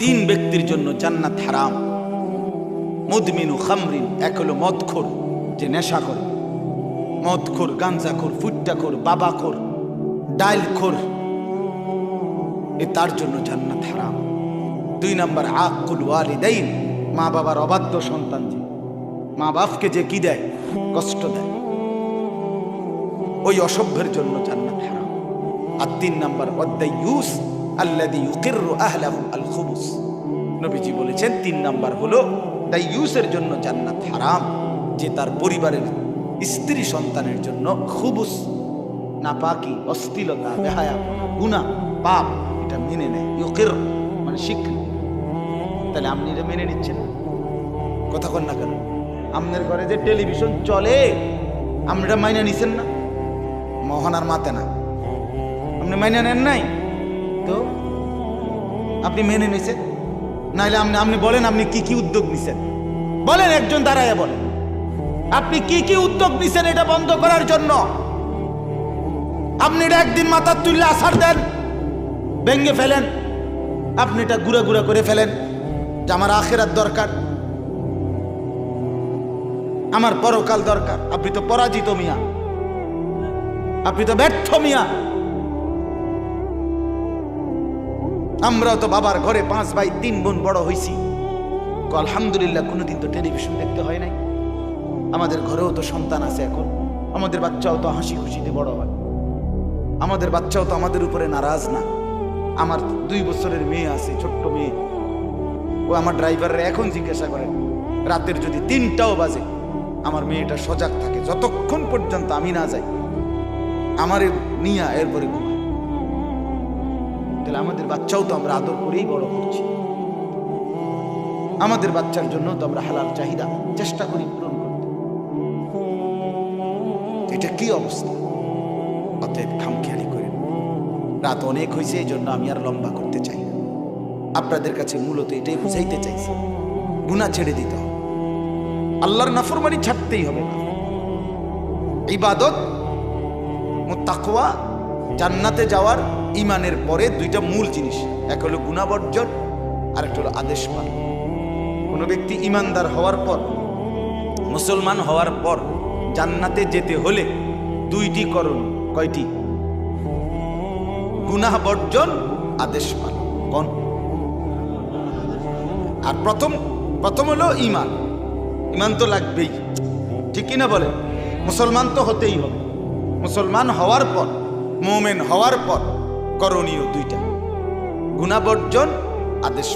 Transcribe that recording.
তিন ব্যক্তির জন্য জান্নাত হারাম। মুদমিনু খামরিন, এক হলো মদখোর, যে নেশা করে, মদখোর, গাঞ্জাখোর, ফুট্টাখোর, বাবাখোর, ডাইলখোর, তার জন্য জান্নাত হারাম। দুই নাম্বার আকুল ওয়ালিদাইন, মা বাবার অবাধ্য সন্তান, যে মা বাপকে যে কি দেয়, কষ্ট দেয়, ওই অসভ্যের জন্য জান্নাত হারাম। আর তিন নাম্বার ওয়াদ্দায়ুস আল্লাযী ইউকিররু আহলাহু আল খুবুস, নবীজি বলেছেন তিন নাম্বার হলো দায়ুসের জন্য জান্নাত হারাম, যে তার পরিবারের স্ত্রী সন্তানের জন্য খুবুস, নাপাকি, অশ্লীলতা, বেহায়া, গুনাহ, পাপ, এটা মেনে নেয়। ইউকির মানে স্বীকৃতি। তাহলে আপনি এটা মেনে নিচ্ছেন না, কথা কন না কেন? আপনার ঘরে যে টেলিভিশন চলে, আপনি এটা মাইনা নিছেন না? মহানার মাতে না, আপনি মাইনা নেন নাই তো আপনি মেনে নিছেন। নাইলে আপনি বলেন আপনি কি কি উদ্যোগ নিছেন, বলেন, একজন দাঁড়ায় বলেন আপনি কি কি উদ্যোগ নিছেন এটা বন্ধ করার জন্য। আপনি এটা একদিন মাথার তুললে আছাড় দেন, ভেঙ্গে ফেলেন, আপনি এটা গুঁড়া গুঁড়া করে ফেলেন যে আমার আখিরাত দরকার, আমার পরকাল দরকার। আপনি তো পরাজিত মিয়া, আপনি তো ব্যর্থ মিয়া। আমরাও তো বাবার ঘরে 5 ভাই 3 বোন বড় হইছি, আলহামদুলিল্লাহ কোনোদিন তো টেলিভিশন দেখতে হয় নাই। আমাদের ঘরেও তো সন্তান আছে এখন, আমাদের বাচ্চাও তো হাসি খুশিতে বড় হয়, আমাদের বাচ্চাও তো আমাদের উপরে নারাজ না। আমার 2 বছরের মেয়ে আছে, ছোট্ট মেয়ে, ও আমার ড্রাইভাররা এখন জিজ্ঞাসা করেন, রাতের যদি 3টাও বাজে আমার মেয়েটা সজাগ থাকে, যতক্ষণ পর্যন্ত আমি না যাই আমারে নিয়া এরপরে ঘুমায়। তাহলে আমাদের বাচ্চাও তো আমরা আদর করেই বড় করছি, আমাদের বাচ্চার জন্য তো আমরা হালাল চাহিদা চেষ্টা করি পূরণ করতে। এটা কি অবস্থা? অতএব খামখেয়ালি করেন। রাত অনেক হয়েছে, এই জন্য আমি আর লম্বা করতে চাই না। আপনাদের কাছে মূলত এটাই বুঝাইতে চাইছি, গুনাহ ছেড়ে দিতে হবে, আল্লাহর নাফরমানি ছাড়তেই হবে। ইবাদত, মুত্তাকওয়া, জান্নাতে যাওয়ার ইমানের পরে 2টা মূল জিনিস, এক হলো গুনাহ বর্জন, আর একটা হলো আদেশ পালন। কোন ব্যক্তি ইমানদার হওয়ার পর, মুসলমান হওয়ার পর জান্নাতে যেতে হলে 2টি করণ। কয়টি? গুনাহ বর্জন, আদেশ পালন। কোন? আর প্রথম হলো ইমান। ইমান তো লাগবেই, ঠিক কিনা বলে? মুসলমান তো হতেই হবে। মুসলমান হওয়ার পর, মুমিন হওয়ার পর করণীয় 2টা, গুনাহ বর্জন, আদেশ।